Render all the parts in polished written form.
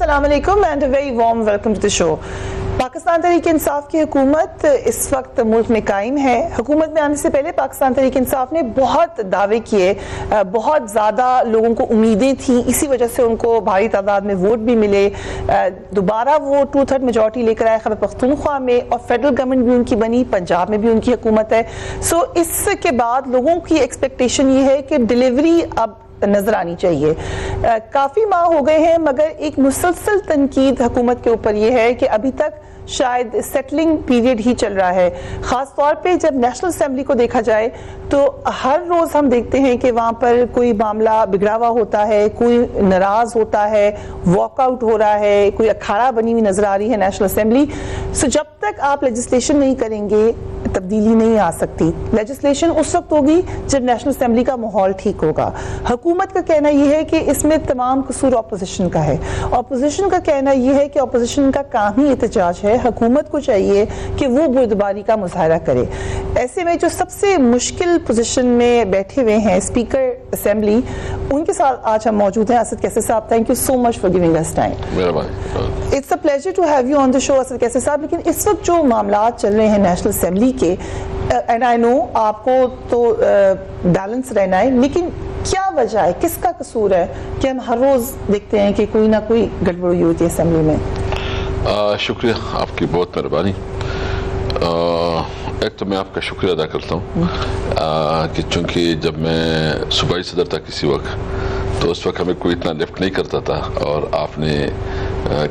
السلام علیکم and a very warm welcome to the show. Pakistan Tehreek-e Insaf کی حکومت اس وقت ملک میں قائم ہے. حکومت میں آنے سے پہلے پاکستان تحریک انصاف نے بہت دعوے کیے, بہت زیادہ لوگوں کو امیدیں تھیں, اسی وجہ سے ان کو بھاری تعداد میں ووٹ بھی ملے. دوبارہ وہ 2/3 میجورٹی لے کر آئے خیبر پختونخوا میں, اور فیڈرل گورنمنٹ بھی ان کی بنی, پنجاب میں بھی ان کی حکومت ہے. سو اس کے بعد لوگوں کی ایکسپیکٹیشن یہ ہے کہ ڈیلیوری اب نظر آنی چاہیے. کافی ماہ ہو گئے ہیں مگر ایک مسلسل تنقید حکومت کے اوپر یہ ہے کہ ابھی تک شاید سیٹلنگ پیریڈ ہی چل رہا ہے. خاص طور پہ جب نیشنل اسمبلی کو دیکھا جائے تو ہر روز ہم دیکھتے ہیں کہ وہاں پر کوئی معاملہ بگڑا ہوا ہوتا ہے, کوئی ناراض ہوتا ہے, واک آؤٹ ہو رہا ہے, کوئی اکھاڑا بنی ہوئی نظر آ رہی ہے نیشنل اسمبلی. سو جب تک آپ لیجسلیشن نہیں کریں گے تبدیلی نہیں آ سکتی. لیجسلیشن اس وقت ہوگی جب نیشنل اسمبلی کا ماحول ٹھیک ہوگا. حکومت کا کہنا یہ ہے کہ اس میں تمام قصور اپوزیشن کا ہے. اپوزیشن کا کہنا یہ ہے کہ اپوزیشن کا کام ہی احتجاج ہے, حکومت کو چاہیے کہ وہ بردباری کا مظاہرہ کرے. ایسے میں جو سب سے مشکل پوزیشن میں بیٹھے ہوئے ہیں اسپیکر اسمبلی, ان کے ساتھ آج ہم موجود ہیں. Asad Qaiser sahab, thank you so much for giving us time. It's a pleasure to have you on the show Asad Qaiser sahab. لیکن اس وقت جو معاملات چل رہے ہیں نیشنل اسمبلی کے, اینڈ آئی نو آپ کو تو بیلنس رہنا ہے, لیکن کیا وجہ ہے, کس کا قصور ہے کہ ہم ہر روز دیکھتے ہیں کہ کوئی نہ کوئی گڑبڑ ہوئی ہوتی ہے اسمبلی میں؟ شکریہ, آپ کی بہت مہربانی. ایک تو میں آپ کا شکریہ ادا کرتا ہوں کہ چونکہ جب میں صوبائی صدر تھا کسی وقت تو اس وقت ہمیں کوئی اتنا لفٹ نہیں کرتا تھا, اور آپ نے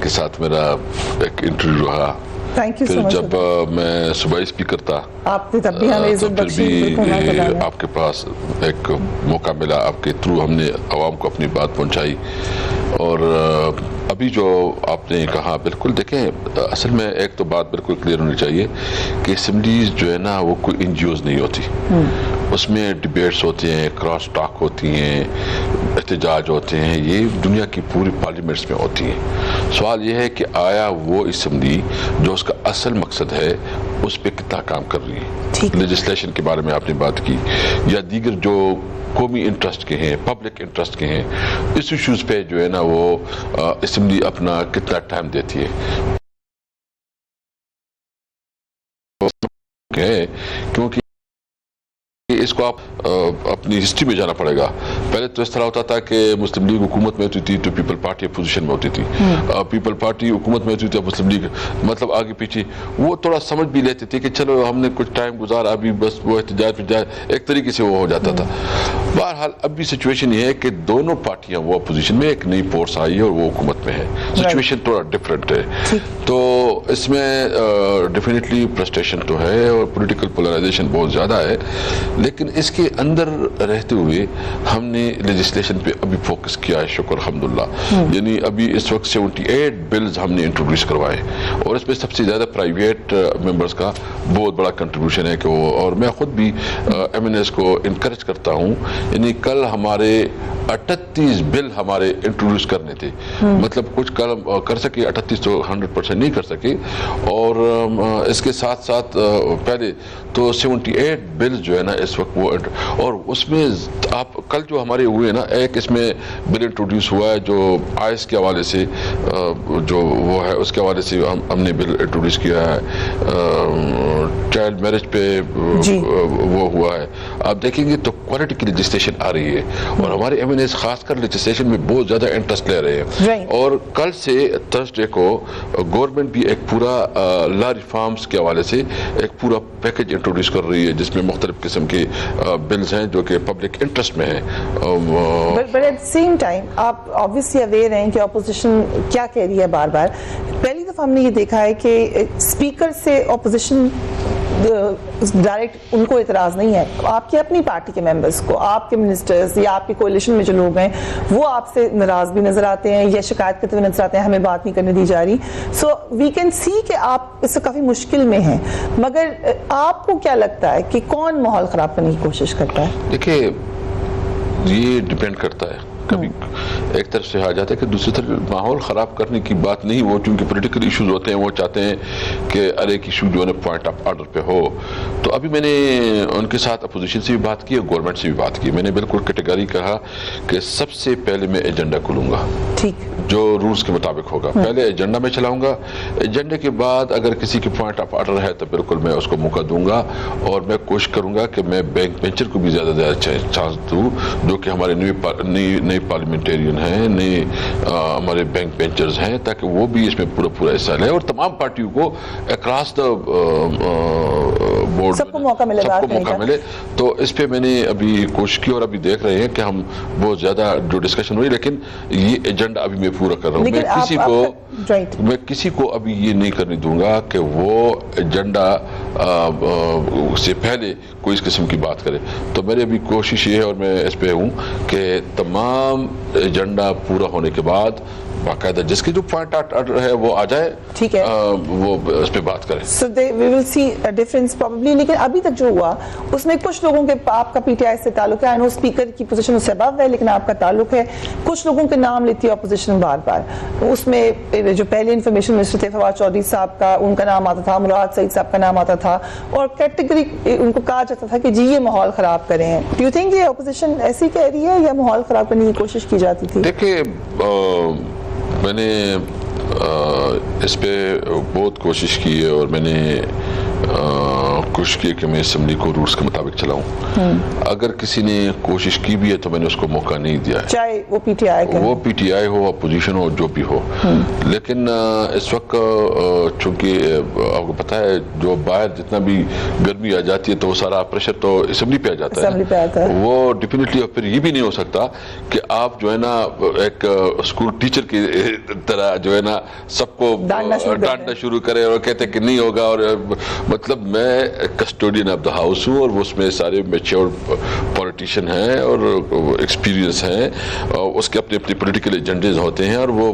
کے ساتھ میرا ایک انٹرویو رہا. پھر جب میں صوبائی اسپیکر تھا تو پھر بھی آپ کے پاس ایک موقع ملا, آپ کے تھرو ہم نے عوام کو اپنی بات پہنچائی. اور ابھی جو آپ نے کہا بالکل, دیکھیں اصل میں ایک تو بات بالکل کلیئر ہونی چاہیے کہ اسمبلیز جو ہے نا وہ کوئی این جی اوز نہیں ہوتی. اس میں ڈیبیٹس ہوتے ہیں, کراس ٹاک ہوتی ہیں, احتجاج ہوتے ہیں, یہ دنیا کی پوری پارلیمنٹس میں ہوتی ہیں. سوال یہ ہے کہ آیا وہ اسمبلی جو اس کا اصل مقصد ہے اس پہ کتنا کام کر رہی ہے. لیجسلیشن کے بارے میں آپ نے بات کی, یا دیگر جو قومی انٹرسٹ کے ہیں, پبلک انٹرسٹ کے ہیں, اس ایشوز پہ جو ہے نا وہ اسمبلی اپنا کتنا ٹائم دیتی ہے. کیونکہ اس کو آپ اپنی ہسٹری میں جانا پڑے گا. پہلے تو اس طرح ہوتا تھا کہ مسلم لیگ حکومت میں ہوتی تھی تو پیپل پارٹی اپوزیشن میں ہوتی تھی, پیپل پارٹی حکومت میں ہوتی تھی مسلم لیگ مطلب آگے پیچھے, وہ تھوڑا سمجھ بھی لیتے تھے کہ چلو ہم نے کچھ ٹائم گزارا, ابھی بس وہ احتجاج ایک طریقے سے وہ ہو جاتا تھا. بہرحال اب بھی سچویشن یہ ہے کہ دونوں پارٹیاں وہ اپوزیشن میں, ایک نئی فورس آئی ہے اور وہ حکومت میں ہے. سچویشن تھوڑا ڈفرینٹ ہے. تو اس میں ڈیفینیٹلی فرسٹریشن تو ہے اور پولیٹیکل پولرائزیشن بہت زیادہ ہے, لیکن اس کے اندر رہتے ہوئے ہم نے لیجسلیشن پہ ابھی فوکس کیا ہے, شکر الحمدللہ. یعنی ابھی اس وقت 78 بلز ہم نے انٹروڈیوس کروائے, اور اس میں سب سے زیادہ پرائیویٹ ممبرز کا بہت بڑا کنٹریبیوشن ہے کہ وہ, اور میں خود بھی ایم این ایس کو انکریج کرتا ہوں. یعنی کل ہمارے 38 بل ہمارے انٹروڈیوس کرنے تھے, مطلب کچھ کر سکے 38 تو 100% نہیں کر سکے. اور اس کے ساتھ ساتھ پہلے تو 78 بلز جو ہے نا اس وقت وہ, اور اس میں آپ کل جو ہمارے ہوئے نا, ایک اس میں بل انٹروڈیوس ہوا ہے جو آئس کے حوالے سے جو وہ ہے اس کے حوالے سے ہم نے بل انٹروڈیوس کیا ہے. چائلڈ میرج پہ وہ ہوا ہے. آپ دیکھیں گے تو کوالٹی کی لیجسلیشن آ رہی ہے, اور ہمارے ایم این ایس خاص کر لیجسلیشن میں بہت زیادہ انٹرسٹ لے رہے ہیں. اور کل سے تھرسڈے کو گورنمنٹ بھی ایک پورا لا ریفارمز کے حوالے سے ایک پورا پیکج انٹروڈیوس کر رہی ہے جس میں مختلف قسم کے بلز ہیں جو کہ پبلک انٹرسٹ میں ہیں. بٹ ایٹ سیم ٹائم آپ obviously اویئر ہیں کہ اپوزیشن کیا کہہ رہی ہے بار بار. پہلی دفعہ ہم نے یہ دیکھا ہے کہ اسپیکر سے اپوزیشن ڈائریکٹ ان کو اعتراض نہیں ہے. آپ کی اپنی پارٹی کے ممبرز کو, آپ کے منسٹرز یا آپ کی کولیشن میں جو لوگ ہیں وہ آپ سے ناراض بھی نظر آتے ہیں یا شکایت کرتے ہوئے نظر آتے ہیں, ہمیں بات نہیں کرنے دی جا رہی. سو وی کین سی کہ آپ اس سے کافی مشکل میں ہیں. مگر آپ کو کیا لگتا ہے کہ کون ماحول خراب کرنے کی کوشش کرتا ہے؟ دیکھیے یہ ڈیپینڈ کرتا ہے کبھی ایک طرف سے آ جاتا ہے کہ دوسری طرف ماحول خراب کرنے کی بات نہیں. وہ چونکہ پولیٹیکل ایشوز ہوتے ہیں, وہ چاہتے ہیں کہ ہر ایک ایشو جو ہے نا پوائنٹ آف آرڈر پہ ہو. تو ابھی میں نے ان کے ساتھ اپوزیشن سے بھی بات کی اور گورنمنٹ سے بھی بات کی. میں نے بالکل کیٹیگری کہا کہ سب سے پہلے میں ایجنڈا کھولوں گا, ٹھیک, جو رولز کے مطابق ہوگا. پہلے ایجنڈا میں چلاؤں گا, ایجنڈے کے بعد اگر کسی کی پوائنٹ آف آرڈر ہے تو بالکل میں اس کو موقع دوں گا, اور میں کوشش کروں گا کہ میں بیک بینچر کو بھی زیادہ سے زیادہ چانس دوں, جو کہ ہمارے نئے پارلیمنٹیرین ہیں, نئے ہمارے بینک بینچرز ہیں, تاکہ وہ بھی اس میں پورا حصہ لیں, اور تمام پارٹیوں کو اکراس دا بورڈ سب کو موقع ملے. تو اس پہ میں نے ابھی کوشش کی, اور ابھی دیکھ رہے ہیں کہ ہم بہت زیادہ جو ڈسکشن ہوئی, لیکن یہ ایجنڈا ابھی میں پورا کر رہا ہوں. میں کسی کو ابھی یہ نہیں کرنے دوں گا کہ وہ ایجنڈا سے پہلے کوئی اس قسم کی بات کرے. تو میری ابھی کوشش یہ ہے, اور میں اس پہ ہوں کہ تمام ایجنڈا پورا ہونے کے بعد باقاعدہ جس کی جو پوائنٹ آرڈر ہے وہ آ جائے, ٹھیک ہے, وہ اس پہ بات کریں. So we will see a difference probably. لیکن ابھی تک جو ہوا اس میں کچھ لوگوں کے, آپ کا پی ٹی آئی سے تعلق ہے, آئی نو اسپیکر کی پوزیشن اس سے ابو ہے, لیکن آپ کا تعلق ہے, کچھ لوگوں کے نام لیتی ہے اپوزیشن بار بار. اس میں جو پہلے انفارمیشن منسٹر تھے فواد چودھری صاحب کا, ان کا نام آتا تھا, مراد سعید صاحب کا نام آتا تھا, اور کیٹیگری ان کو کہا جاتا تھا کہ جی یہ ماحول خراب کرے ہیں. ڈو یو تھنک یہ اپوزیشن ایسی کہہ رہی ہے یا ماحول خراب کرنے کی کوشش کی جاتی تھی؟ دیکھیں, میں نے اس پہ بہت کوشش کی ہے, اور میں نے کوشش کی کہ میں اسمبلی کو رولز کے مطابق چلاؤں. اگر کسی نے کوشش کی بھی ہے تو میں نے اس کو موقع نہیں دیا ہے, چاہے وہ پی ٹی آئی وہ P T I who, opposition ہو, جو بھی ہو. لیکن اس وقت چونکہ آپ کو پتہ ہے جو باہر جتنا بھی گرمی آ جاتی ہے تو وہ سارا پریشر تو اسمبلی پہ آ جاتا ہے. وہ ڈیفینیٹلی پھر یہ بھی نہیں ہو سکتا کہ آپ جو ہے نا ایک اسکول ٹیچر کی طرح جو ہے نا سب کو ڈانٹنا شروع کرے اور کہتے کہ نہیں ہوگا. اور مطلب میں کسٹوڈین آف دا ہاؤس ہوں, اور اس میں سارے میچور پولیٹیشین ہیں اور ایکسپیرینس ہیں, اس کے اپنے پولیٹیکل ایجنڈیز ہوتے ہیں, اور وہ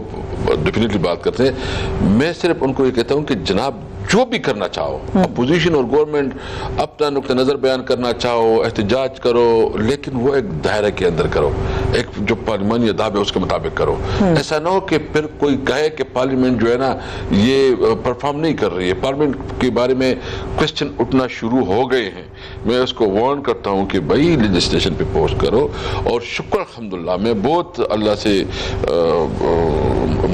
ڈیفینیٹلی بات کرتے ہیں. میں صرف ان کو یہ کہتا ہوں کہ جناب جو بھی کرنا چاہو, اپوزیشن اور گورنمنٹ اپنا نقطہ نظر بیان کرنا چاہو, احتجاج کرو, لیکن وہ ایک دائرہ کے اندر کرو, ایک جو پارلیمانی اداب ہے اس کے مطابق کرو. ایسا نہ ہو کہ پھر کوئی کہے کہ پارلیمنٹ جو ہے نا یہ پرفارم نہیں کر رہی ہے. پارلیمنٹ کے بارے میں کوشچن اٹھنا شروع ہو گئے ہیں. میں اس کو وارن کرتا ہوں کہ بھائی لیجسلیشن پہ پوسٹ کرو, اور شکر الحمدللہ میں بہت اللہ سے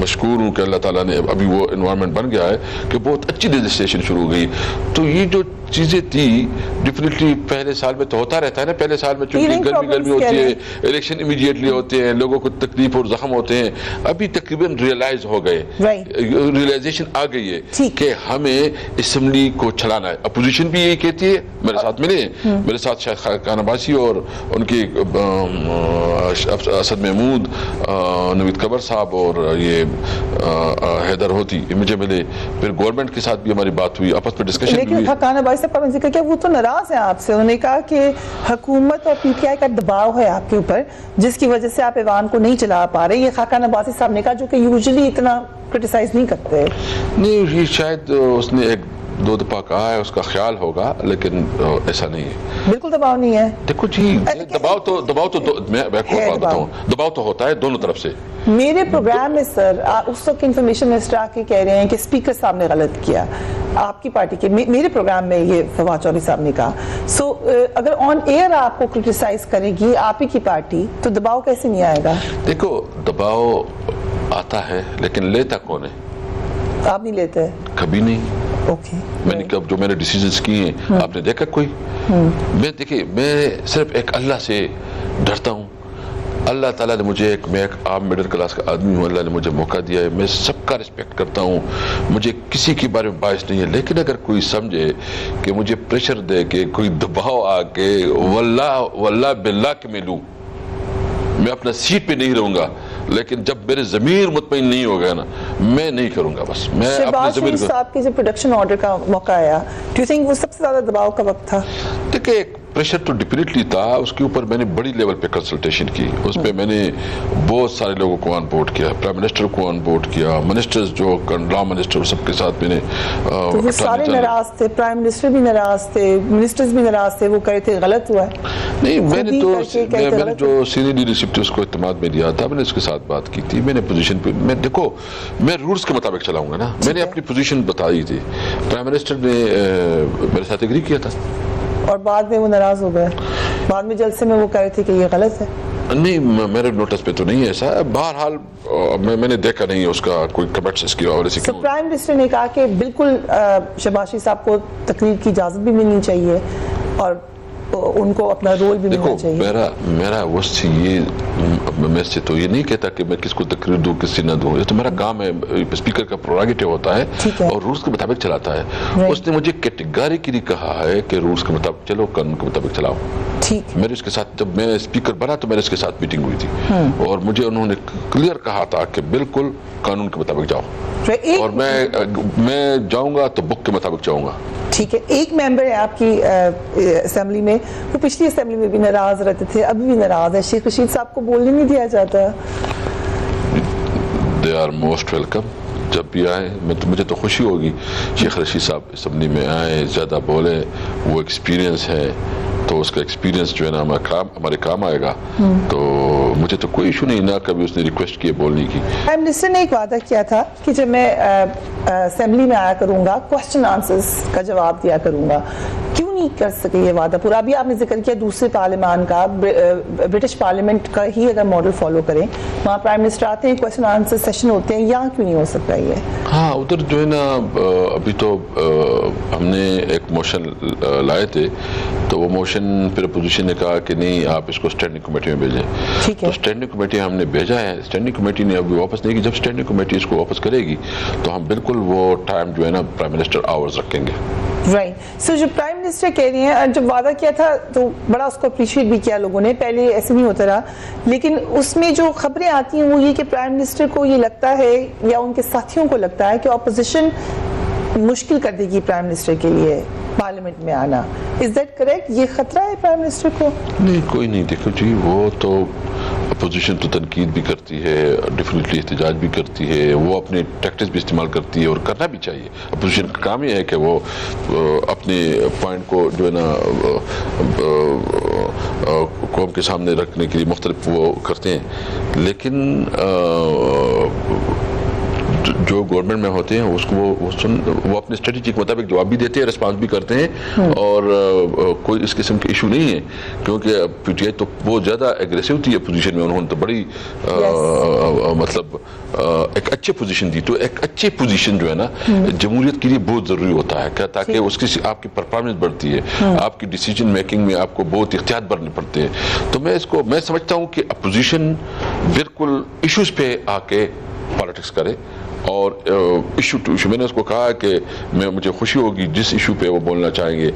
مشکور ہوں کہ اللہ تعالیٰ نے ابھی وہ انوائرمنٹ بن گیا ہے کہ بہت اچھی لیجسلیشن شروع ہو گئی. تو یہ جو چیزیں تھی ڈیفینیٹلی پہلے سال میں تو ہوتا رہتا ہے نا, پہلے سال میں چونکہ گرمی ہوتی ہے, الیکشن امیڈیٹلی ہوتے ہیں, لوگوں کو تکلیف اور زخم ہوتے ہیں. ابھی تقریباً ریئلائز ہو گئے, ریئلائزیشن آ گئی ہے کہ ہمیں اسمبلی کو چلانا ہے. اپوزیشن بھی یہی کہتی ہے, میرے ساتھ ملے, میرے ساتھ شاید خاقان عباسی اور ان کے اسد محمود, نوید قبر صاحب اور یہ حیدر ہوتی مجھے ملے. پھر گورنمنٹ کے ساتھ بھی ہماری بات ہوئی, آپس میں ڈسکشن بھی ہوئی. لیکن خاقان عباسی صاحب کا ذکر کیا, وہ تو ناراض ہیں آپ سے. انہوں نے کہا کہ حکومت اور پی ٹی آئی کا دباؤ ہے آپ کے اوپر, جس کی وجہ سے آپ ایوان کو نہیں چلا پا رہے. یہ خاقان عباسی صاحب نے کہا, جو کہ یوزلی اتنا کرٹیسائز نہیں کرتے. نہیں, شاید اس نے ایک دو دفعہ کہا ہے, اس کا خیال ہوگا, لیکن ایسا نہیں ہے. بالکل دباؤ نہیں ہے. دیکھو جی, دباؤ تو میں بتاؤں, دباؤ تو ہوتا ہے دونوں طرف سے. میرے پروگرام میں سر اس وقت انفارمیشن منسٹر آ کے کہہ رہے ہیں کہ اسپیکر صاحب نے غلط کیا آپ کی پارٹی کے. میرے پروگرام میں یہ فواد چودھری صاحب نے کہا. سو اگر آن ایئر آپ کو کرٹیسائز کرے گی آپ ہی کی پارٹی, تو دباؤ کیسے نہیں آئے گا؟ دیکھو دباؤ آتا ہے, لیکن لیتا کون ہے؟ آپ نہیں لیتے؟ کبھی نہیں. میں نے جو میں نے ڈیسیژنز کی ہیں آپ نے دیکھا کوئی؟ میں دیکھیں, میں صرف ایک اللہ سے ڈرتا ہوں. اللہ تعالیٰ نے مجھے میں ایک عام میڈل کلاس کا آدمی ہوں, اللہ نے مجھے موقع دیا ہے, میں سب کا رسپیکٹ کرتا ہوں, مجھے کسی کے بارے میں باعث نہیں ہے. لیکن اگر کوئی سمجھے کہ مجھے پریشر دے کے کوئی دباؤ آ کے واللہ باللہ کہ میں لوں, میں اپنا سیٹ پہ نہیں رہوں گا, لیکن جب میرے ضمیر مطمئن نہیں ہو گیا نا, میں نہیں کروں گا. بس میں شہباز شریف صاحب کے جو پروڈکشن آرڈر کا موقع آیا, ڈو یو تھنک وہ سب سے زیادہ دباؤ کا وقت تھا؟ دیکھیں ایک پریشر تو ڈیفینیٹلی تھا, اس کے اوپر میں نے بڑی لیول پہ کنسلٹیشن کی, اس پہ میں نے بہت سارے لوگوں کو آن بورڈ کیا, پرائم منسٹر کو آن بورڈ کیا, منسٹرز جو لا منسٹر سب کے ساتھ میں نے. تو سارے ناراض تھے, پرائم منسٹر بھی ناراض تھے, منسٹرز بھی ناراض تھے, وہ کہے تھے غلط ہوا ہے. نہیں میں نے تو میں نے غلط جو سینئر لیڈرشپ تھی اس کو اعتماد میں لیا تھا, میں نے اس کے ساتھ بات کی تھی, میں نے پوزیشن پہ میں دیکھو میں رولز کے مطابق چلاؤں گا نا, میں نے اپنی پوزیشن بتائی تھی, پرائم منسٹر نے میرے ساتھ ایگری کیا تھا اور بعد میں وہ ناراض ہو گئے, بعد میں جلسے میں وہ کہہ رہے تھے کہ یہ غلط ہے. نہیں میرے نوٹس پہ تو نہیں ہے ایسا, بہرحال میں نے دیکھا نہیں اس کا کوئی کمنٹس اس کی حوالے سے. پرائم منسٹر نے کہا کہ بالکل شہباز شریف صاحب کو تقریر کی اجازت بھی ملنی چاہیے اور ان کو اپنا رول بھی ملنا چاہیے. میرا وسط یہ میں سے تو یہ نہیں کہتا کہ میں کس کو تقریر دوں کس سے نہ دوں, یہ تو میرا کام ہے, اسپیکر کا پروگیٹو ہوتا ہے اور رولز کے مطابق چلاتا ہے. اس نے مجھے کیٹیگریکلی کہا ہے کہ رولز کے مطابق چلو, قانون کے مطابق چلاؤ. میرے اس کے ساتھ جب میں اسپیکر بنا تو میرے اس کے ساتھ میٹنگ ہوئی تھی اور مجھے انہوں نے کلیئر کہا تھا کہ بالکل قانون کے مطابق جاؤ, اور میں جاؤں گا تو بک کے مطابق جاؤں گا. ٹھیک ہے. ایک ممبر ہے آپ کی اسمبلی میں, وہ پچھلی اسمبلی میں بھی ناراض رہتے تھے, ابھی بھی ناراض ہے, شیخ رشید صاحب کو بولنے نہیں دیا جاتا. دے آر موسٹ ویلکم, جب بھی آئے مجھے تو خوشی ہوگی شیخ رشید صاحب اسمبلی میں آئے, زیادہ بولے, وہ ایکسپیرینس ہے تو اس کا ایکسپیرینس جو ہے نا ہمارے کام آئے گا, تو مجھے تو کوئی ایشو نہیں, نہ کبھی اس نے ریکویسٹ کی بولنے کی. پرائم منسٹر نے ایک وعدہ کیا تھا کہ جب میں اسمبلی میں آیا کروں گا کوسچن آنسرز کا جواب دیا کروں گا. کیوں نہیں کر سکے یہ وعدہ پورا؟ ابھی آپ نے ذکر کیا دوسرے پارلیمان کا, برٹش پارلیمنٹ کا ہی اگر ماڈل فالو کریں, وہاں پرائم منسٹر آتے ہیں, کوسچن آنسر سیشن ہوتے ہیں, یہاں کیوں نہیں ہو سکتا یہ؟ ہاں ادھر جو ہے نا ابھی تو ہم نے ایک موشن لائے تھے, تو وہ موشن پھر اپوزیشن نے کہا کہ نہیں آپ اس کو اسٹینڈنگ کمیٹی میں بھیجیں, تو اسٹینڈنگ کمیٹی ہم نے بھیجا ہے. اسٹینڈنگ کمیٹی نے ابھی واپس نہیں کی, جب اسٹینڈنگ کمیٹی اس کو واپس کرے گی تو ہم بالکل وہ ٹائم جو ہے نا پرائم منسٹر آورز رکھیں گے. رائٹ. سو جو پرائم منسٹر کہہ رہی ہیں, جب وعدہ کیا تھا تو بڑا اس کو اپریشیٹ بھی کیا لوگوں نے, پہلے ایسے نہیں ہوتا رہا, لیکن اس میں جو خبریں آتی ہیں وہ یہ کہ پرائم منسٹر کو یہ لگتا ہے یا ان کے ساتھیوں کو لگتا ہے کہ اپوزیشن مشکل کر دے گی پرائم منسٹر کے لیے پارلیمنٹ میں آنا. Is that correct? یہ خطرہ ہے پرائم منسٹر کو؟ نہیں, کوئی نہیں. دیکھو جی, وہ تو اپوزیشن تو تنقید بھی کرتی ہے, ڈیفینیٹلی احتجاج بھی کرتی ہے, وہ اپنے ٹیکٹکس بھی استعمال کرتی ہے اور کرنا بھی چاہیے. اپوزیشن کا کام یہ ہے کہ وہ اپنے پوائنٹ کو جو ہے نا قوم کے سامنے رکھنے کے لیے مختلف وہ کرتے ہیں, لیکن جو گورنمنٹ میں ہوتے ہیں اس کو وہ اپنے اسٹریٹجی کے مطابق جواب بھی دیتے ہیں, ریسپانس بھی کرتے ہیں, اور کوئی اس قسم کے ایشو نہیں ہے. کیونکہ پی ٹی آئی تو بہت زیادہ ایگریسو تھی اپوزیشن میں, انہوں نے تو بڑی مطلب ایک اچھی پوزیشن دی. تو ایک اچھی پوزیشن جو ہے نا جمہوریت کے لیے بہت ضروری ہوتا ہے, تاکہ اس کی آپ کی پرفارمنس بڑھتی ہے, آپ کی ڈیسیجن میکنگ میں آپ کو بہت احتیاط برتنے پڑتے ہیں. تو میں سمجھتا ہوں کہ اپوزیشن بالکل ایشوز پہ آ کے پالیٹکس کرے, اور ایشو ٹو ایشو. میں نے اس کو کہا کہ مجھے خوشی ہوگی جس ایشو پہ وہ بولنا چاہیں گے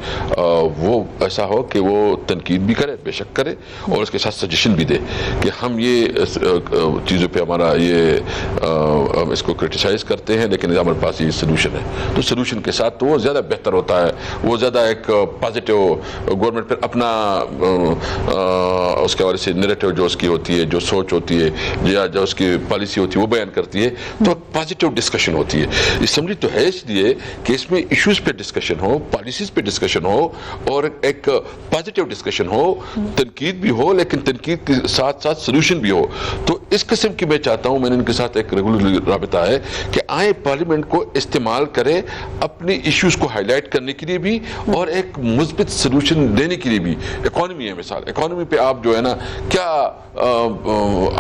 وہ ایسا ہو کہ وہ تنقید بھی کرے, بے شک کرے, اور اس کے ساتھ سجیشن بھی دے کہ ہم یہ چیزوں پہ ہمارا یہ اس کو کرٹیسائز کرتے ہیں, لیکن ہمارے پاس یہ سلوشن ہے. تو سلوشن کے ساتھ تو وہ زیادہ بہتر ہوتا ہے, وہ زیادہ ایک پازیٹیو گورنمنٹ پہ اپنا اس کے حوالے سے نیریٹو جو اس کی ہوتی ہے, جو سوچ ہوتی ہے, یا جو اس کی پالیسی ہوتی ہے وہ بیان کرتی ہے, تو پازیٹیو ڈسکشن ہوتی ہے. اسمبلی تو ہے اس لیے کہ اس میں ایشوز پہ ڈسکشن ہو, پالیسیز پہ ڈسکشن ہو, اور ایک پازیٹیو ڈسکشن ہو, تنقید بھی ہو لیکن تنقید کے ساتھ ساتھ سلوشن بھی ہو. تو اس قسم کی میں چاہتا ہوں, میں نے ان کے ساتھ ایک ریگولر رابطہ ہے کہ آئے پارلیمنٹ کو استعمال کرے اپنے ایشوز کو ہائی لائٹ کرنے کے لیے بھی, اور ایک مثبت سلوشن دینے کے لیے بھی. اکانومی ہے مثال, اکانومی پہ آپ جو ہے نا کیا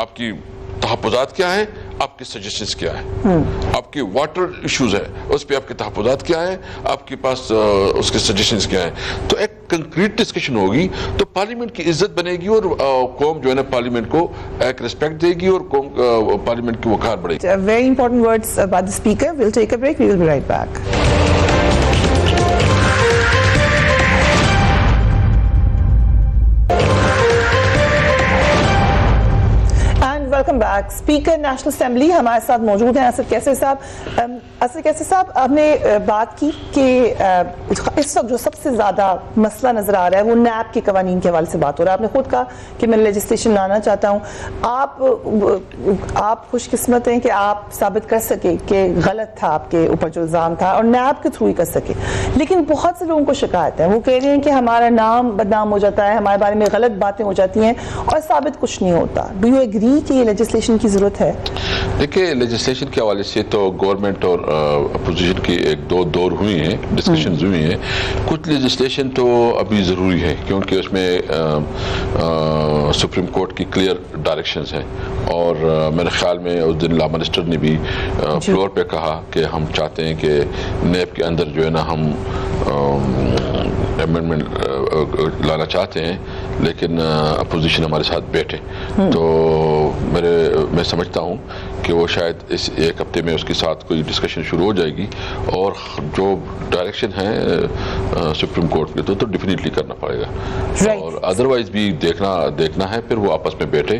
آپ کی تحفظات کیا ہیں, آپ کے سجیشنز کیا ہیں, آپ کی واٹر ایشوز ہے اس پہ آپ کے تحفظات کیا ہیں, آپ کے پاس اس کے سجیشنز کیا ہیں. تو ایک کنکریٹ ڈسکشن ہوگی تو پارلیمنٹ کی عزت بنے گی, اور قوم جو ہے نا پارلیمنٹ کو ایک ریسپیکٹ دے گی, اور قوم پارلیمنٹ کی وقار بڑھے گی. Very important words by the speaker. We'll take a break. We will be right back. Welcome back. Speaker national assembly ہمارے ساتھ موجود ہیں اسد کیسر صاحب. اسد کیسر صاحب, آپ نے بات کی کہ اس وقت جو سب سے زیادہ مسئلہ نظر آ رہا ہے وہ نیب کے قوانین کے حوالے سے بات ہو رہا ہے. آپ نے خود کہا کہ میں لیجسلیشن لانا چاہتا ہوں. آپ خوش قسمت ہیں کہ آپ ثابت کر سکے کہ غلط تھا آپ کے اوپر جو الزام تھا, اور نیب کے تھرو ہی کر سکے. لیکن بہت سے لوگوں کو شکایت ہے, وہ کہہ رہے ہیں کہ ہمارا نام بدنام ہو جاتا ہے, ہمارے بارے میں غلط باتیں ہو جاتی ہیں اور ثابت کچھ نہیں ہوتا. ڈو یو ایگری کہ یہ لیجسلیشن کی ضرورت ہے؟ دیکھیے, لیجسلیشن کے حوالے سے تو گورنمنٹ اور اپوزیشن کی ایک دو دور ہوئی ہیں, ڈسکشنز ہوئی ہیں. کچھ لیجسلیشن تو ابھی ضروری ہے کیونکہ اس میں سپریم کورٹ کی کلیئر ڈائریکشنز ہیں, اور میرے خیال میں اس دن لا منسٹر نے بھی فلور پہ کہا کہ ہم چاہتے ہیں کہ نیب کے اندر جو ہے نا ہم امینڈمنٹ لانا چاہتے ہیں, لیکن اپوزیشن ہمارے ساتھ بیٹھے. تو میں سمجھتا ہوں کہ وہ شاید اس ایک ہفتے میں اس کے ساتھ کوئی ڈسکشن شروع ہو جائے گی, اور جو ڈائریکشن ہے سپریم کورٹ نے تو ڈیفینیٹلی کرنا پڑے گا, اور ادروائز بھی دیکھنا ہے پھر وہ آپس میں بیٹھے.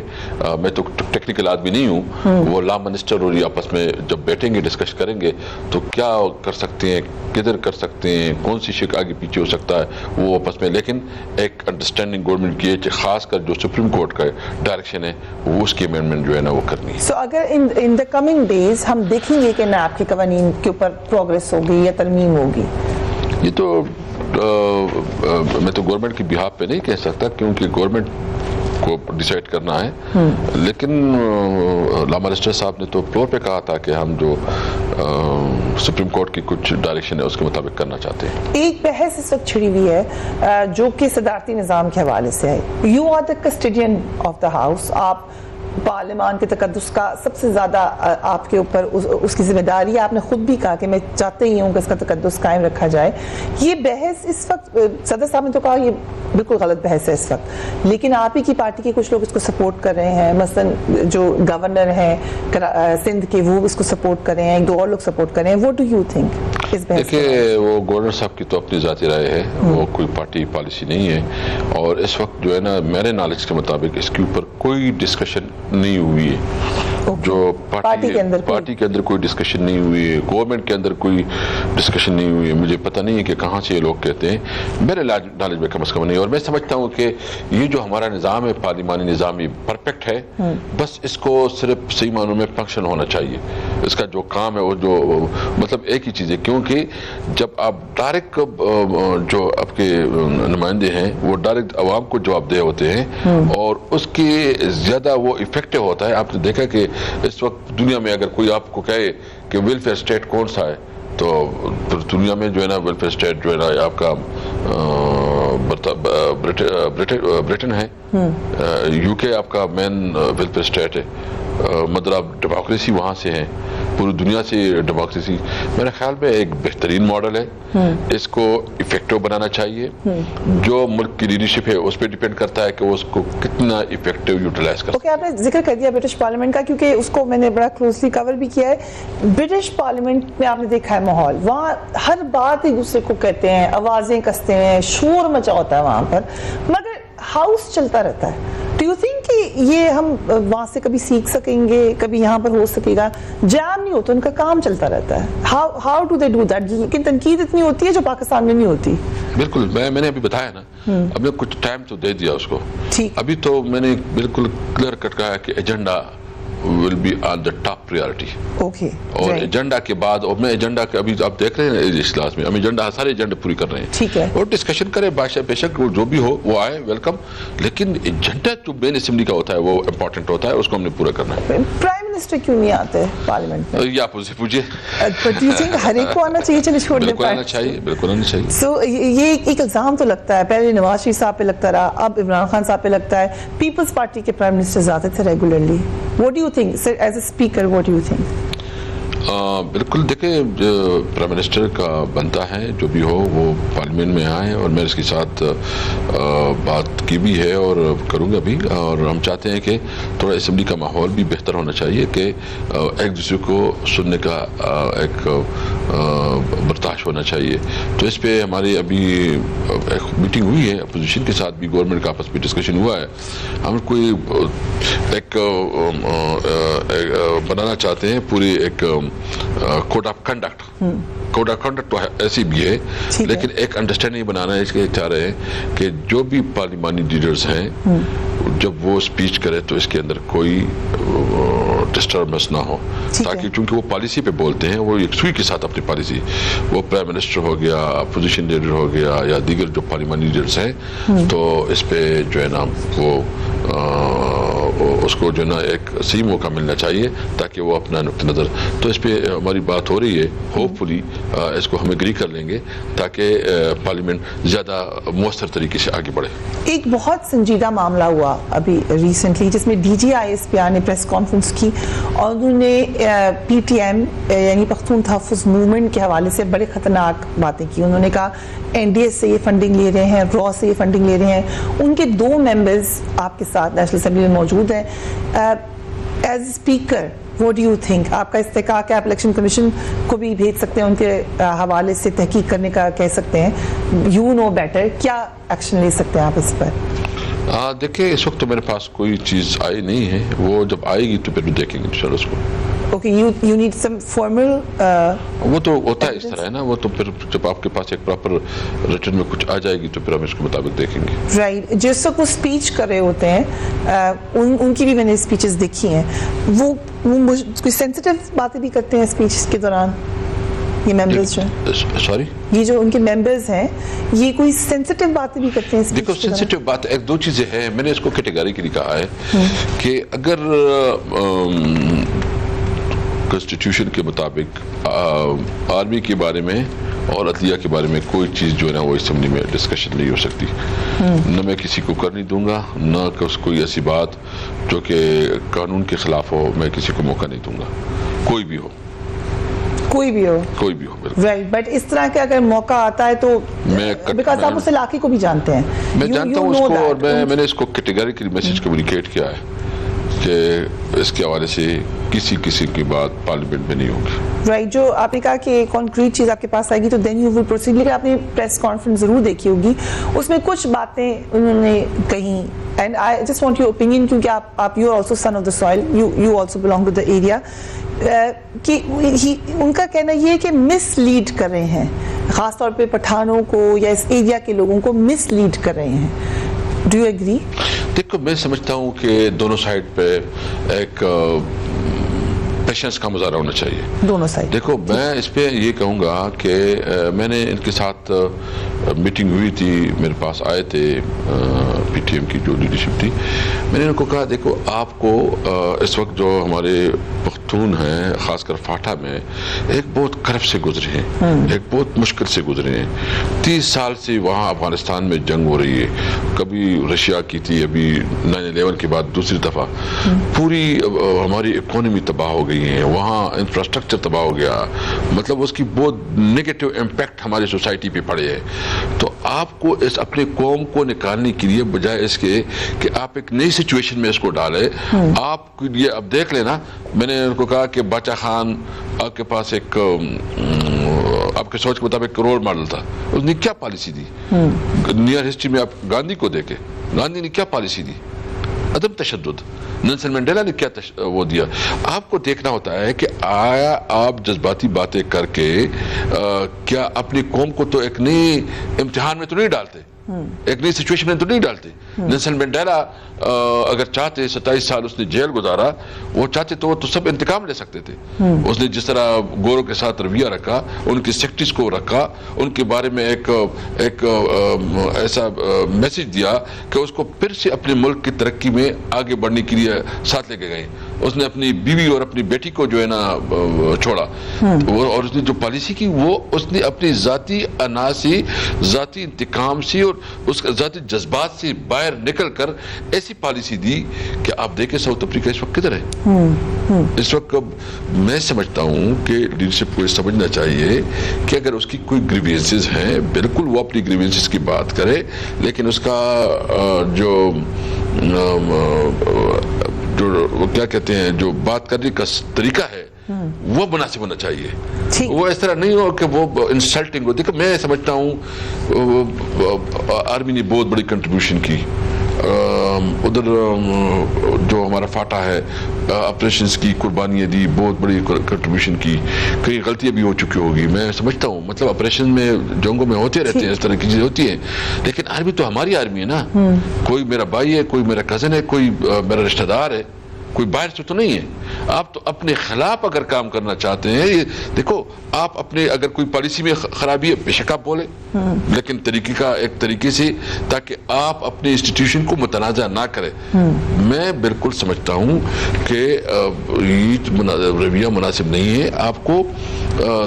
میں تو ٹیکنیکل آدمی نہیں ہوں, وہ لا منسٹر اور یہ آپس میں جب بیٹھیں گے ڈسکس کریں گے تو کیا کر سکتے ہیں, کدھر کر سکتے ہیں, کون سی شک آگے پیچھے ہو سکتا ہے, وہ آپس میں. لیکن ایک انڈرسٹینڈنگ گورنمنٹ کی ہے, خاص کر جو سپریم کورٹ کا ڈائریکشن ہے وہ اس کی امینڈمنٹ جو ہے نا وہ کرنی ہے. سو اگر ان دا کمنگ ڈیز ہم دیکھیں گے کہ نیب کے قوانین کے اوپر پروگریس ہوگی یا ترمیم ہوگی, یہ تو میں تو گورنمنٹ کی بہاف پہ نہیں کہہ سکتا کیونکہ گورنمنٹ کو ڈیسائیڈ کرنا ہے, لیکن لا منسٹر صاحب نے تو فلور پہ کہا تھا کہ ہم جو سپریم کورٹ کی کچھ ڈائریکشن ہے اس کے مطابق کرنا چاہتے ہیں. ایک بحث اس وقت چھڑی ہوئی ہے جو کہ صدارتی نظام کے حوالے سے ہے. You are the custodian of the house, آپ پارلیمان کے تقدس کا سب سے زیادہ آپ کے اوپر اس کی ذمہ داری ہے. آپ نے خود بھی کہا کہ میں چاہتے ہی ہوں کہ اس کا تقدس قائم رکھا جائے. یہ بحث اس وقت صدر صاحب نے تو کہا یہ بالکل غلط بحث ہے اس وقت, لیکن آپ ہی کی پارٹی کے کچھ لوگ اس کو سپورٹ کر رہے ہیں. مثلا جو گورنر ہیں سندھ کے وہ اس کو سپورٹ کر رہے ہیں, ایک دو اور لوگ سپورٹ کر رہے ہیں. واٹ ڈو یو تھنک اس بحث؟ دیکھیے, وہ گورنر صاحب کی تو اپنی ذاتی رائے ہے, وہ کوئی پارٹی پالیسی نہیں ہے, اور اس وقت جو ہے نا میرے نالج کے مطابق اس کے اوپر کوئی ڈسکشن نہیں ہوئی ہے. جو پارٹی کے اندر کوئی ڈسکشن نہیں ہوئی ہے, گورنمنٹ کے اندر کوئی ڈسکشن نہیں ہوئی ہے. مجھے پتہ نہیں ہے کہ کہاں سے یہ لوگ کہتے ہیں, میرے نالج میں کم از کم نہیں. اور میں سمجھتا ہوں کہ یہ جو ہمارا نظام ہے پارلیمانی نظام یہ پرفیکٹ ہے, بس اس کو صرف صحیح معنوں میں فنکشن ہونا چاہیے. اس کا جو کام ہے وہ جو مطلب ایک ہی چیز ہے, کیونکہ جب آپ ڈائریکٹ جو آپ کے نمائندے ہیں وہ ڈائریکٹ عوام کو جواب دہ ہوتے ہیں, اور اس کی زیادہ وہ افیکٹو ہوتا ہے. آپ نے دیکھا کہ اس وقت دنیا میں اگر کوئی آپ کو کہے کہ ویلفیئر اسٹیٹ کون سا ہے, تو دنیا میں جو ہے نا ویلفیئر اسٹیٹ جو ہے نا آپ کا برٹن ہے, یو کے آپ کا مین ویلفیئر اسٹیٹ ہے, مطلب ڈیموکریسی وہاں سے ہے, پوری دنیا سے ڈیموکریسی. میرے خیال میں ایک بہترین ماڈل ہے, اس کو افیکٹو بنانا چاہیے. جو ملک کی لیڈرشپ ہے اس پہ ڈیپینڈ کرتا ہے کہ وہ اس کو کتنا افیکٹو یوٹیلائز کرتا ہے. اوکے, آپ نے ذکر کر دیا برٹش پارلیمنٹ کا, کیونکہ اس کو میں نے بڑا کلوزلی کور بھی کیا ہے. برٹش پارلیمنٹ میں آپ نے دیکھا ہے ماحول, وہاں ہر بات ایک دوسرے کو کہتے ہیں, آوازیں کستے ہیں, شور مچا ہوتا ہے وہاں پر, مگر ہاؤس چلتا رہتا ہے. ڈو یو تھنک کہ یہ ہم وہاں سے کبھی سیکھ سکیں گے, کبھی یہاں پر ہو سکے گا؟ جام نہیں ہوتا, ان کا کام چلتا رہتا ہے. How do they do that? لیکن تنقید اتنی ہوتی ہے جو پاکستان میں نہیں ہوتی. بالکل, میں نے ابھی بتایا نا, اب نے کچھ ٹائم تو دے دیا اس کو. ابھی تو میں نے بالکل کلیئر کٹ کہا کہ agenda will be on the top priority. Okay. اور ایجنڈا کے بعد, اور میں ایجنڈا کے ابھی آپ دیکھ رہے ہیں اس کلاس میں ہم ایجنڈا سارے ایجنڈے پوری کر رہے ہیں. ٹھیک ہے, اور ڈسکشن کریں, بے شک جو بھی ہو وہ آئے, ویلکم, لیکن ایجنڈا جو مین اسمبلی کا ہوتا ہے وہ امپورٹنٹ ہوتا ہے, اس کو ہم نے پورا کرنا ہے. پرائم منسٹر کیوں نہیں آتے پارلیمنٹ میں؟ یہ آپ مجھ سے پوچھیے. ہر ایک کو آنا چاہیے. چلیے چھوڑ دیں, بالکل آنا چاہیے, بالکل آنا چاہیے. سو یہ ایک الزام تو لگتا ہے, پہلے نواز شریف صاحب پہ لگتا رہا, اب عمران خان صاحب پہ لگتا ہے. پیپلز پارٹی کے پرائم منسٹر آتے تھے regularly. What do you think, sir, as a speaker, what do you think? بالکل دیکھیں پرائم منسٹر کا بنتا ہے جو بھی ہو وہ پارلیمنٹ میں آئے اور میں اس کے ساتھ بات کی بھی ہے اور کروں گا بھی اور ہم چاہتے ہیں کہ تھوڑا اسمبلی کا ماحول بھی بہتر ہونا چاہیے کہ ایک دوسرے کو سننے کا ایک برداشت ہونا چاہیے. تو اس پہ ہماری ابھی ایک میٹنگ ہوئی ہے اپوزیشن کے ساتھ بھی گورنمنٹ کا آپس میں ڈسکشن ہوا ہے. ہم کوئی ایک بنانا چاہتے ہیں پوری ایک code of conduct. Code of conduct تو ایسی بھی ہے لیکن ایک انڈرسٹینڈنگ بنانا اس کے چاہ رہے ہیں کہ جو بھی پارلیمانی لیڈرز ہیں جب وہ اسپیچ کرے تو اس کے اندر کوئی ڈسٹربنس نہ ہو تاکہ چونکہ وہ پالیسی پہ بولتے ہیں وہ یکسوئی کے ساتھ اپنی پالیسی وہ پرائم منسٹر ہو گیا اپوزیشن لیڈر ہو گیا یا دیگر جو پارلیمانی لیڈرز ہیں تو اس پہ جو ہے نا وہ اس کو جو ہے نا ایک صحیح موقع ملنا چاہیے تاکہ وہ اپنا نقطہ نظر. تو اس پہ ہماری بات ہو رہی ہے ہوپ فلی اس کو ہم ایگری کر لیں گے تاکہ پارلیمنٹ زیادہ مؤثر طریقے سے آگے بڑھے. ایک بہت سنجیدہ معاملہ ہوا ابھی ریسنٹلی جس میں D G I S P R نے پریس کانفرنس کی اور انہوں نے پی ٹی ایم یعنی پختون تحفظ موومنٹ کے حوالے سے بڑے خطرناک باتیں کی. انہوں نے کہا این ڈی ایس سے یہ فنڈنگ لے رہے ہیں را سے یہ فنڈنگ لے رہے ہیں. ان کے 2 ممبرز آپ کے ساتھ نیشنل اسمبلی میں موجود ہیں. As speaker what do you think آپ کا استحقاق ہے آپ الیکشن کمیشن کو بھی بھیج سکتے ہیں ان کے حوالے سے تحقیق کرنے کا کہہ سکتے ہیں you know better کیا ایکشن لے سکتے ہیں آپ اس پر؟ دیکھیں اس وقت تو میرے پاس کوئی چیز آئی نہیں ہے وہ جب آئے گی تو پھر بھی دیکھیں گے انشاءاللہ اس کو. Okay, you need some formal وہ تو ہوتا ہے اس طرح ہے نا وہ تو پھر جب آپ کے پاس ایک پراپر ریٹن میں کچھ آ جائے گی تو پھر ہم اس کے مطابق دیکھیں گے. رائٹ. جس وقت وہ اسپیچ کر رہے ہوتے ہیں ان کی بھی میں نے اسپیچز دیکھی ہیں وہ کوئی سینسیٹیو باتیں بھی کرتے ہیں اسپیچ کے دوران یہ ممبرز جو ہیں سوری یہ جو ان کے ممبرز ہیں یہ کوئی سینسیٹیو باتیں بھی کرتے ہیں. دیکھو سینسیٹیو بات ایک 2 چیزیں ہیں میں نے اس کو کیٹیگریکلی کہا ہے کہ اگر کانسٹیٹیوشن کے مطابق آرمی کے بارے میں اور عدلیہ کے بارے میں کوئی چیز جو ہے نا وہ اسمبلی میں ڈسکشن نہیں ہو سکتی. نہ میں کسی کو کرنے دوں گا نہ کوئی ایسی بات جو کہ قانون کے خلاف ہو میں کسی کو موقع نہیں دوں گا کوئی بھی ہو رائٹ. بٹ اس طرح کے اگر موقع آتا ہے تو بیکاز آپ اس علاقے کو بھی جانتے ہیں میں جانتا ہوں اس کو اور میں نے اس کو کیٹیگریکلی میسج کمیونیکیٹ کیا ہے کہ اس کے حوالے سے کسی کی بات پارلیمنٹ میں نہیں ہوگی. رائٹ. جو آپ نے کہا کہ کانکریٹ چیز آپ کے پاس آئے گی تو دین یو ول پروسیڈ. لیکن آپ نے پریس کانفرنس ضرور دیکھی ہوگی اس میں کچھ باتیں انہوں نے کہیں and I just want your opinion کیونکہ آپ you are also son of the soil you also belong to the area کہ ان کا کہنا یہ ہے کہ مس لیڈ کر رہے ہیں خاص طور پہ پٹھانوں کو یا اس ایریا کے لوگوں کو مس لیڈ کر رہے ہیں. Do you agree? دیکھو میں سمجھتا ہوں کہ دونوں سائڈ پہ ایک پیشنس کا مظاہرہ ہونا چاہیے دونوں سائڈ. دیکھو میں اس پہ یہ کہوں گا کہ میں نے ان کے ساتھ میٹنگ ہوئی تھی میرے پاس آئے تھے پی ٹی ایم کی جو لیڈرشپ تھی میں نے ان کو کہا دیکھو آپ کو اس وقت جو ہمارے پختون ہیں خاص کر فاٹا میں ایک بہت کرب سے گزرے ہیں ایک بہت مشکل سے گزرے ہیں. 30 سال سے وہاں افغانستان میں جنگ ہو رہی ہے کبھی رشیا کی تھی ابھی 9/11 کے بعد دوسری دفعہ پوری ہماری اکانومی تباہ ہو گئی ہے وہاں انفراسٹرکچر تباہ ہو گیا مطلب اس کی بہت نیگیٹو امپیکٹ ہماری سوسائٹی پہ پڑے ہے. تو آپ کو اس اپنے قوم کو نکالنے کے لیے بجائے اس کے کہ آپ ایک نئی سچویشن میں اس کو ڈالے آپ یہ اب دیکھ لینا میں نے ان کو کہا کہ باچا خان آپ کے پاس ایک آپ کے سوچ کے مطابق رول ماڈل تھا اس نے کیا پالیسی دی نیئر ہسٹری میں آپ گاندھی کو دیکھیں گاندھی نے کیا پالیسی دی عدم تشدد. نیلسن منڈیلا نے کیا وہ دیا. آپ کو دیکھنا ہوتا ہے کہ آیا آپ جذباتی باتیں کر کے کیا اپنی قوم کو تو ایک نئی امتحان میں تو نہیں ڈالتے ایک نئی سچویشن میں تو نہیں ڈالتے. نیلسن منڈیلا اگر چاہتے 27 سال اس نے جیل گزارا وہ چاہتے تو وہ تو سب انتقام لے سکتے تھے. اس نے جس طرح گوروں کے ساتھ رویہ رکھا ان کی سیکٹریز کو رکھا ان کے بارے میں ایک ایسا میسج دیا کہ اس کو پھر سے اپنے ملک کی ترقی میں آگے بڑھنے کے لیے ساتھ لے کے گئے. اس نے اپنی بیوی اور اپنی بیٹی کو جو ہے نا چھوڑا، اور اس نے جو پالیسی کی وہ اس نے اپنی ذاتی انا سے، ذاتی انتقام سے اور اس کا ذاتی جذبات سے باہر نکل کر ایسی پالیسی دی کہ آپ دیکھیں ساؤتھ افریقہ اس وقت کدھر ہے. اس وقت میں سمجھتا ہوں کہ لیڈرشپ کو یہ سمجھنا چاہیے کہ اگر اس کی کوئی گریوینسز ہیں بالکل وہ اپنی گریوینسز کی بات کرے، لیکن اس کا جو کیا کہتے ہیں جو بات کرنے کا طریقہ ہے وہ مناسب ہونا چاہیے. وہ اس طرح نہیں ہو کہ وہ انسلٹنگ ہو. دیکھو میں سمجھتا ہوں آرمی نے بہت بڑی کنٹریبیوشن کی، ادھر جو ہمارا فاٹا ہے آپریشنز کی قربانیاں دی، بہت بڑی کنٹریبیوشن کی. کئی غلطیاں بھی ہو چکی ہوگی میں سمجھتا ہوں، مطلب آپریشن میں جنگوں میں ہوتے رہتے ہیں، اس طرح کی چیزیں ہوتی ہیں، لیکن آرمی تو ہماری آرمی ہے نا. کوئی میرا بھائی ہے، کوئی میرا کزن ہے، کوئی میرا رشتہ دار ہے، کوئی باہر سے تو نہیں ہے. آپ تو اپنے خلاف اگر کام کرنا چاہتے ہیں، یہ دیکھو آپ اپنے اگر کوئی پالیسی میں خرابی ہے بے شک آپ بولیں، لیکن ایک طریقے سے تاکہ آپ اپنے انسٹیٹیوشن کو متنازع نہ کریں. میں بالکل سمجھتا ہوں کہ یہ رویہ مناسب نہیں ہے. آپ کو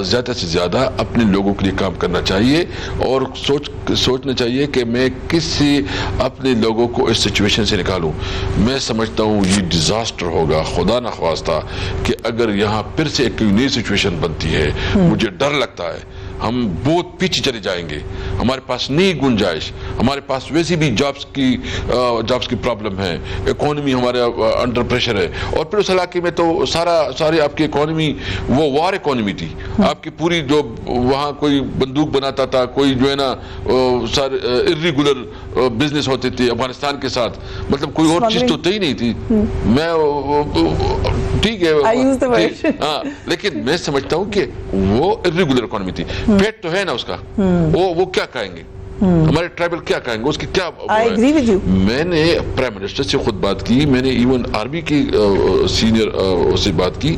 زیادہ سے زیادہ اپنے لوگوں کے لیے کام کرنا چاہیے اور سوچنا چاہیے کہ میں کس سے اپنے لوگوں کو اس سچویشن سے نکالوں. میں سمجھتا ہوں یہ ڈیزاسٹر ہوگا خدا نخواستہ کہ اگر یہاں پھر سے ایک نئی سچویشن بنتی ہے. مجھے ڈر لگتا ہے ہم بہت پیچھے چلے جائیں گے. ہمارے پاس نئی گنجائش، ہمارے پاس ویسے بھی جابس کی پرابلم ہے، اکانومی ہمارے انڈر پریشر ہے، اور پھر اس علاقے میں تو ساری آپ کی اکانومی وہ وار اکانومی تھی. آپ کی پوری جو وہاں کوئی بندوق بناتا تھا، کوئی جو ہے نا irregular بزنس ہوتے تھے افغانستان کے ساتھ، مطلب کوئی اور چیز تو ہی نہیں تھی. میں ٹھیک ہے ہاں، لیکن میں سمجھتا ہوں کہ وہ irregular اکانومی تھی. پیٹ تو ہے نا اس کا، وہ کیا کہیں گے ہمارے ٹرائبل، کیا کہیں گے اس کی کیا. میں نے پرائم منسٹر سے خود بات کی، میں نے ایون آرمی کی سینئر سے بات کی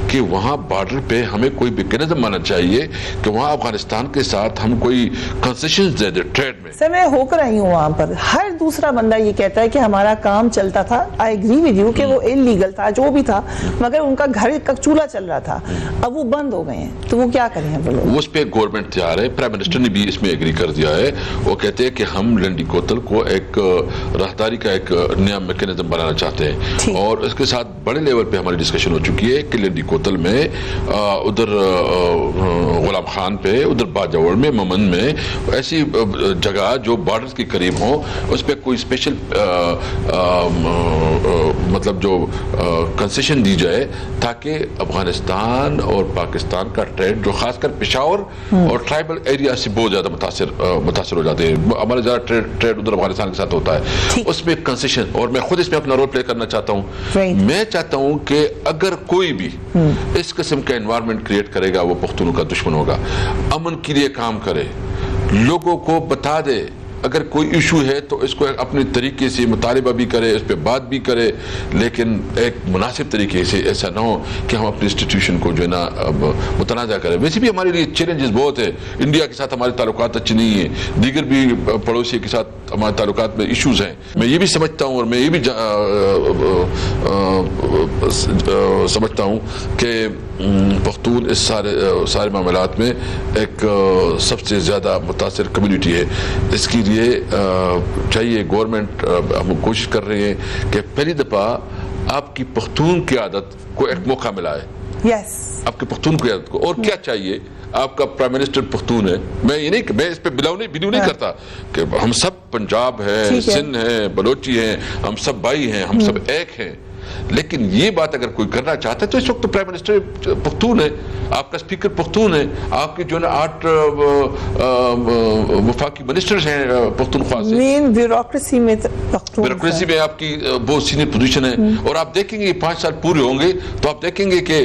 کہ وہاں بارڈر پہ ہمیں کوئی میکینزم مانا چاہیے کہ وہاں افغانستان کے ساتھ ہم کوئی کنسیشنز دے دیں ٹریڈ میں. سر میں ہو کر آئی ہوں وہاں پر، ہر دوسرا بندہ یہ کہتا ہے کہ ہمارا کام چلتا تھا. آئی ایگری ود یو کہ وہ انلیگل تھا جو بھی تھا، مگر ان کا گھر کا چولہا چل رہا تھا، اب وہ بند ہو گئے ہیں تو وہ کیا کریں وہ لوگ. اس پہ گورنمنٹ تیار ہے، پرائم منسٹر نے بھی اس میں ایگری کر دیا ہے. وہ کہتے ہیں کہ ہم لنڈی کوتل کو ایک راہداری کا ایک نیا میکینزم بنانا چاہتے ہیں، اور اس کے ساتھ بڑے لیول پہ ہماری ڈسکشن ہو چکی ہے کہ لنڈی کوتل میں ادھر غلام خان پہ، ادھر باجوڑ میں، ممن میں ایسی جگہ جو بارڈر کے قریب ہوں اس پہ کوئی اسپیشل مطلب جو کنسیشن دی جائے تاکہ افغانستان اور پاکستان کا ٹریڈ جو خاص کر پشاور اور ٹرائبل ایریا سے بہت زیادہ متاثر ہو جاتے ہیں. ہمارا زیادہ ٹریڈ ادھر افغانستان کے ساتھ ہوتا ہے، اس میں کنسیشن، اور میں خود اس میں اپنا رول پلے کرنا چاہتا ہوں. میں چاہتا ہوں کہ اگر کوئی بھی اس قسم کا انوائرمنٹ کریٹ کرے گا وہ پختونوں کا دشمن ہوگا. امن کے لیے کام کرے، لوگوں کو بتا دے اگر کوئی ایشو ہے تو اس کو اپنے طریقے سے مطالبہ بھی کرے، اس پہ بات بھی کرے، لیکن ایک مناسب طریقے سے. ایسا نہ ہو کہ ہم اپنے انسٹیٹیوشن کو جو ہے نا متنازع کریں. ویسے بھی ہمارے لیے چیلنجز بہت ہے، انڈیا کے ساتھ ہمارے تعلقات اچھے نہیں ہیں، دیگر بھی پڑوسی کے ساتھ ہمارے تعلقات میں ایشوز ہیں. میں یہ بھی سمجھتا ہوں اور میں یہ بھی سمجھتا ہوں کہ پختون اس سارے معاملات میں ایک سب سے زیادہ متاثر کمیونٹی ہے. اس کی چاہیے گورنمنٹ، ہم کوشش کر رہے ہیں کہ پہلی دفعہ آپ کی پختون کی عادت کو ایک موقع ملا ہے. آپ کی پختون کی عادت کو، اور کیا چاہیے، آپ کا پرائم منسٹر پختون ہے. میں یہ نہیں، میں اس پہ بلیو نہیں کرتا کہ ہم سب پنجاب ہے، سندھ ہے، بلوچی ہیں، ہم سب بھائی ہیں، ہم سب ایک ہیں. لیکن یہ بات اگر کوئی کرنا چاہتا ہے تو اس وقت پرائم منسٹر پختون ہے، آپ کا اسپیکر پختون ہے، آپ کے جو نا 8 وفاقی منسٹرز ہیں پختونخوا سے. مین بیوروکریسی میں آپ کی بہت سینئر پوزیشن ہے. اور آپ دیکھیں گے 5 سال پورے ہوں گے تو آپ دیکھیں گے کہ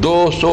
200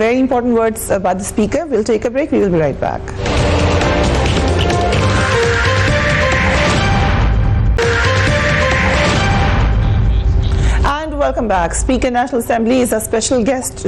very important words by the speaker. We'll take a break. We will be right back. Welcome back. Speaker National Assembly is a special guest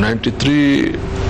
93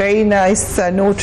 Very nice note